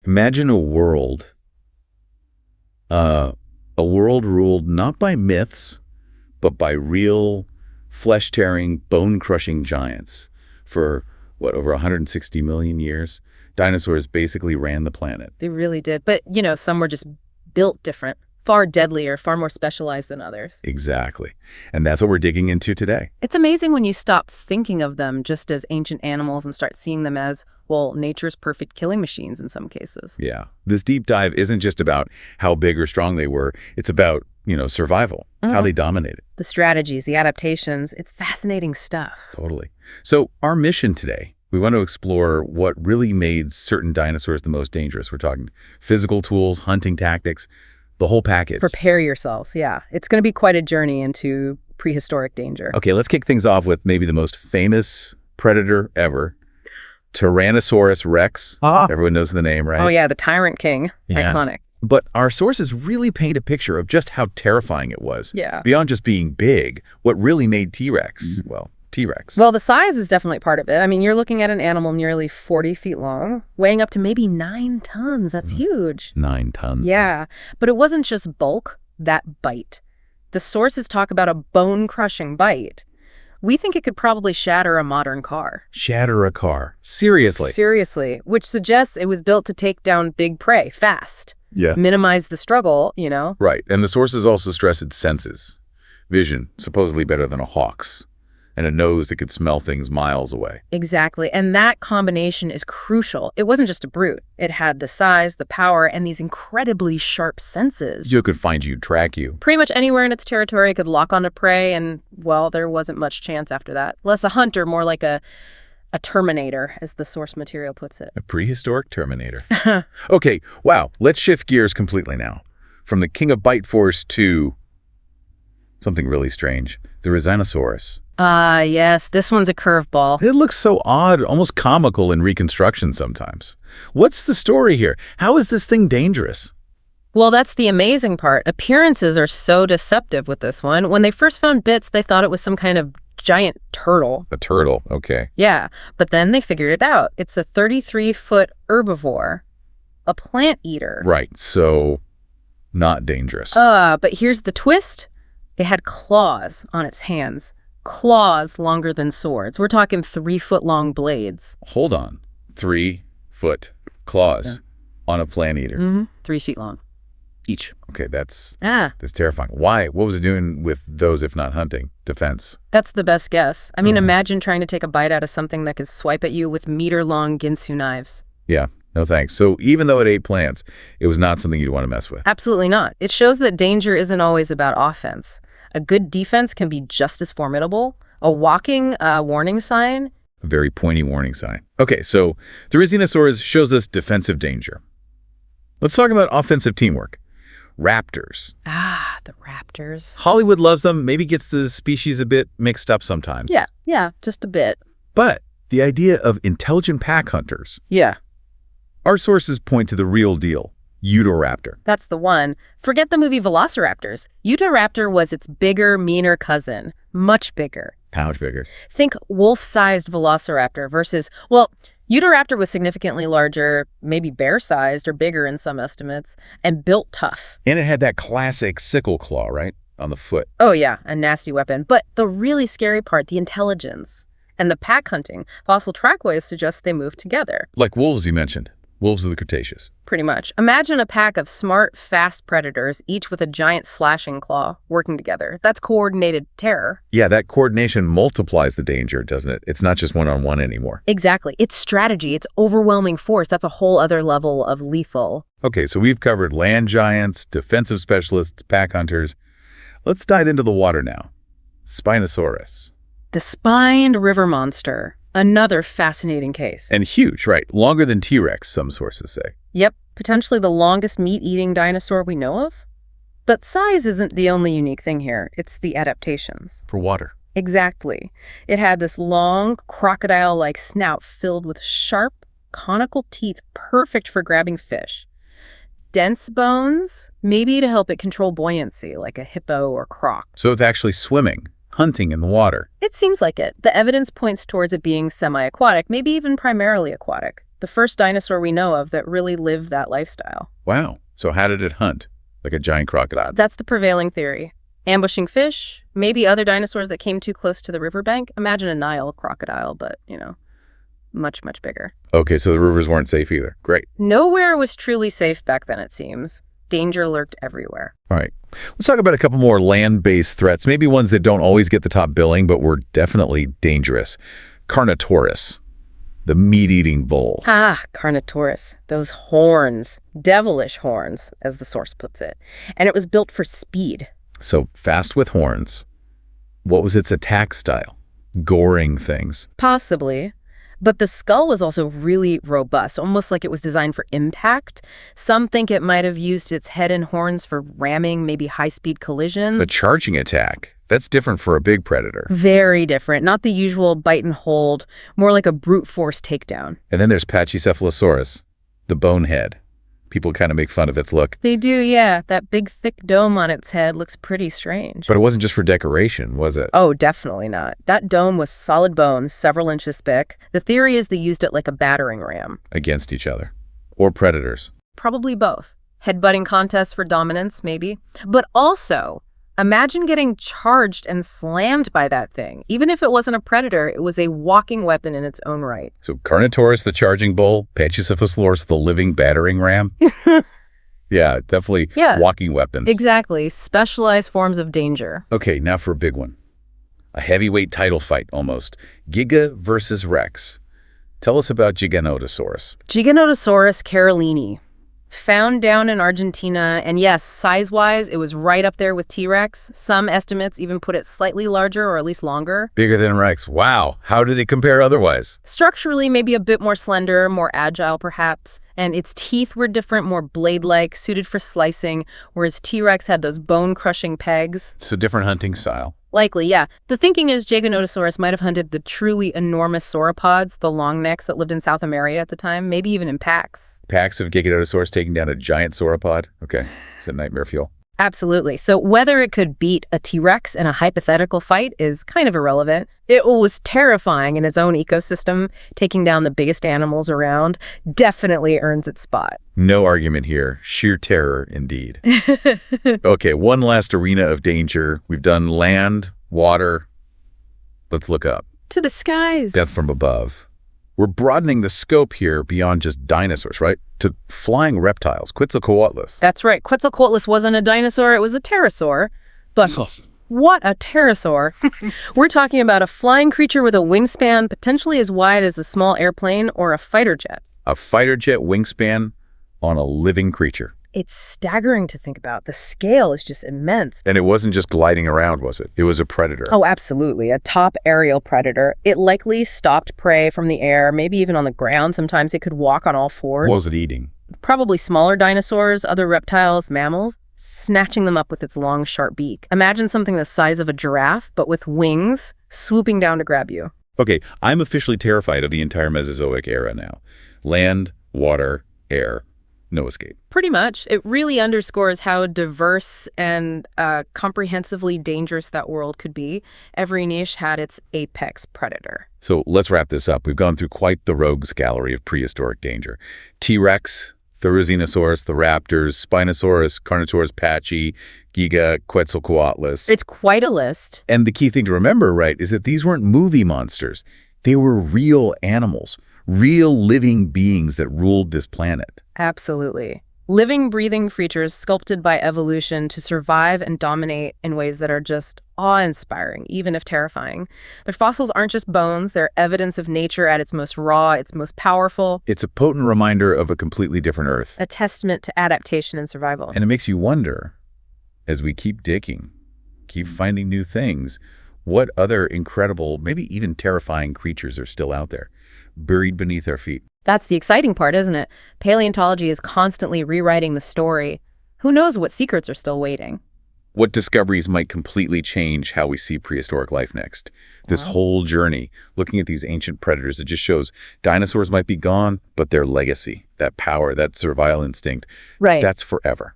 Imagine a world ruled not by myths, but by real flesh-tearing, bone-crushing giants. For, over 160 million years, dinosaurs basically ran the planet. They really did. But, some were just built different, far deadlier, far more specialized than others. Exactly. And that's what we're digging into today. It's amazing when you stop thinking of them just as ancient animals and start seeing them as, nature's perfect killing machines in some cases. Yeah. This deep dive isn't just about how big or strong they were. It's about, survival, how they dominated. The strategies, the adaptations, it's fascinating stuff. Totally. So our mission today, we want to explore what really made certain dinosaurs the most dangerous. We're talking physical tools, hunting tactics, the whole package. Prepare yourselves, yeah. It's going to be quite a journey into prehistoric danger. Okay, let's kick things off with maybe the most famous predator ever, Tyrannosaurus rex. Everyone knows the name, right? Oh, yeah, the Tyrant King. Yeah. Iconic. But our sources really paint a picture of just how terrifying it was. Yeah. Beyond just being big, what really made T-Rex, T-Rex. Well, the size is definitely part of it. I mean, you're looking at an animal nearly 40 feet long, weighing up to maybe 9 tons. That's huge. 9 tons. Yeah. But it wasn't just bulk, that bite. The sources talk about a bone-crushing bite. We think it could probably shatter a modern car. Shatter a car. Seriously? Seriously, which suggests it was built to take down big prey fast. Yeah. Minimize the struggle, Right. And the sources also stress its senses. Vision, supposedly better than a hawk's. And a nose that could smell things miles away. Exactly. And that combination is crucial. It wasn't just a brute. It had the size, the power, and these incredibly sharp senses. You could find you, track you. Pretty much anywhere in its territory it could lock onto prey, and, there wasn't much chance after that. Less a hunter, more like a Terminator, as the source material puts it. A prehistoric Terminator. Okay, wow. Let's shift gears completely now. From the king of bite force to something really strange. The Therizinosaurus. Yes, this one's a curveball. It looks so odd, almost comical in reconstruction sometimes. What's the story here? How is this thing dangerous? Well, that's the amazing part. Appearances are so deceptive with this one. When they first found bits, they thought it was some kind of giant turtle. A turtle, okay. Yeah, but then they figured it out. It's a 33-foot herbivore, a plant eater. Right, so not dangerous. But here's the twist. It had claws on its hands. Claws longer than swords. We're talking 3-foot-long blades. Hold on. 3-foot claws on a plant eater. 3 feet long. Each. Okay, that's terrifying. Why? What was it doing with those if not hunting? Defense? That's the best guess. I mean, imagine trying to take a bite out of something that could swipe at you with meter-long Ginsu knives. Yeah, no thanks. So even though it ate plants, it was not something you'd want to mess with. Absolutely not. It shows that danger isn't always about offense. A good defense can be just as formidable. A walking warning sign. A very pointy warning sign. Okay, so Therizinosaurus shows us defensive danger. Let's talk about offensive teamwork. Raptors. The raptors. Hollywood loves them, maybe gets the species a bit mixed up sometimes. Yeah, just a bit. But the idea of intelligent pack hunters. Yeah. Our sources point to the real deal. Utahraptor. That's the one. Forget the movie Velociraptors. Utahraptor was its bigger, meaner cousin. Much bigger. How much bigger? Think wolf-sized Velociraptor versus, Utahraptor was significantly larger, maybe bear-sized or bigger in some estimates, and built tough. And it had that classic sickle claw, right? On the foot. Oh, yeah, a nasty weapon. But the really scary part, the intelligence. And the pack hunting. Fossil trackways suggest they moved together. Like wolves you mentioned. Wolves of the Cretaceous. Pretty much. Imagine a pack of smart, fast predators, each with a giant slashing claw, working together. That's coordinated terror. Yeah, that coordination multiplies the danger, doesn't it? It's not just one-on-one anymore. Exactly. It's strategy. It's overwhelming force. That's a whole other level of lethal. Okay, so we've covered land giants, defensive specialists, pack hunters. Let's dive into the water now. Spinosaurus. The spined river monster. Another fascinating case. And huge, right? Longer than T-Rex, some sources say. Yep, potentially the longest meat-eating dinosaur we know of. But size isn't the only unique thing here. It's the adaptations. For water. Exactly. It had this long, crocodile-like snout filled with sharp, conical teeth perfect for grabbing fish. Dense bones, maybe to help it control buoyancy, like a hippo or croc. So it's actually swimming. Hunting in the water. It seems like it. The evidence points towards it being semi-aquatic, maybe even primarily aquatic. The first dinosaur we know of that really lived that lifestyle. Wow. So how did it hunt? Like a giant crocodile? That's the prevailing theory. Ambushing fish, maybe other dinosaurs that came too close to the riverbank. Imagine a Nile crocodile, but, much, much bigger. Okay, so the rivers weren't safe either. Great. Nowhere was truly safe back then, it seems. Danger lurked everywhere. All right. Let's talk about a couple more land-based threats, maybe ones that don't always get the top billing, but were definitely dangerous. Carnotaurus, the meat-eating bull. Ah, Carnotaurus. Those horns. Devilish horns, as the source puts it. And it was built for speed. So fast with horns. What was its attack style? Goring things. Possibly. But the skull was also really robust, almost like it was designed for impact. Some think it might have used its head and horns for ramming, maybe high-speed collisions. A charging attack. That's different for a big predator. Very different. Not the usual bite and hold, more like a brute force takedown. And then there's Pachycephalosaurus, the bonehead. People kind of make fun of its look. They do, yeah. That big, thick dome on its head looks pretty strange. But it wasn't just for decoration, was it? Oh, definitely not. That dome was solid bones, several inches thick. The theory is they used it like a battering ram. Against each other. Or predators. Probably both. Headbutting contests for dominance, maybe. But also, imagine getting charged and slammed by that thing. Even if it wasn't a predator, it was a walking weapon in its own right. So Carnotaurus, the charging bull, Pachycephalosaurus, the living battering ram. Yeah, definitely walking weapons. Exactly. Specialized forms of danger. Okay, now for a big one. A heavyweight title fight, almost. Giga versus Rex. Tell us about Giganotosaurus. Giganotosaurus carolini. Found down in Argentina, and yes, size-wise, it was right up there with T-Rex. Some estimates even put it slightly larger or at least longer. Bigger than Rex. Wow. How did it compare otherwise? Structurally, maybe a bit more slender, more agile perhaps, and its teeth were different, more blade-like, suited for slicing, whereas T-Rex had those bone-crushing pegs. So different hunting style. Likely, yeah. The thinking is Giganotosaurus might have hunted the truly enormous sauropods, the long necks that lived in South America at the time, maybe even in packs. Packs of Giganotosaurus taking down a giant sauropod? Okay, it's a nightmare fuel. Absolutely. So whether it could beat a T-Rex in a hypothetical fight is kind of irrelevant. It was terrifying in its own ecosystem. Taking down the biggest animals around definitely earns its spot. No argument here. Sheer terror, indeed. Okay, one last arena of danger. We've done land, water. Let's look up. To the skies. Death from above. We're broadening the scope here beyond just dinosaurs, right? To flying reptiles, Quetzalcoatlus. That's right. Quetzalcoatlus wasn't a dinosaur, it was a pterosaur. But what a pterosaur. We're talking about a flying creature with a wingspan potentially as wide as a small airplane or a fighter jet. A fighter jet wingspan on a living creature. It's staggering to think about. The scale is just immense. And it wasn't just gliding around, was it? It was a predator. Oh, absolutely. A top aerial predator. It likely stopped prey from the air, maybe even on the ground. Sometimes it could walk on all fours. What was it eating? Probably smaller dinosaurs, other reptiles, mammals, snatching them up with its long, sharp beak. Imagine something the size of a giraffe, but with wings, swooping down to grab you. Okay, I'm officially terrified of the entire Mesozoic era now. Land, water, air. No escape. Pretty much. It really underscores how diverse and comprehensively dangerous that world could be. Every niche had its apex predator. So let's wrap this up. We've gone through quite the rogues gallery of prehistoric danger. T-Rex, Therizinosaurus, the raptors, Spinosaurus, Carnotaurus, Pachy, Giga, Quetzalcoatlus. It's quite a list. And the key thing to remember, right, is that these weren't movie monsters. They were real animals. Real living beings that ruled this planet. Absolutely. Living, breathing creatures sculpted by evolution to survive and dominate in ways that are just awe-inspiring, even if terrifying. Their fossils aren't just bones, they're evidence of nature at its most raw, its most powerful. It's a potent reminder of a completely different Earth. A testament to adaptation and survival. And it makes you wonder, as we keep digging, keep finding new things, what other incredible, maybe even terrifying creatures are still out there, buried beneath our feet. That's the exciting part, isn't it? Paleontology is constantly rewriting the story. Who knows what secrets are still waiting? What discoveries might completely change how we see prehistoric life next? This whole journey, looking at these ancient predators, it just shows dinosaurs might be gone, but their legacy, that power, that survival instinct, right, that's forever.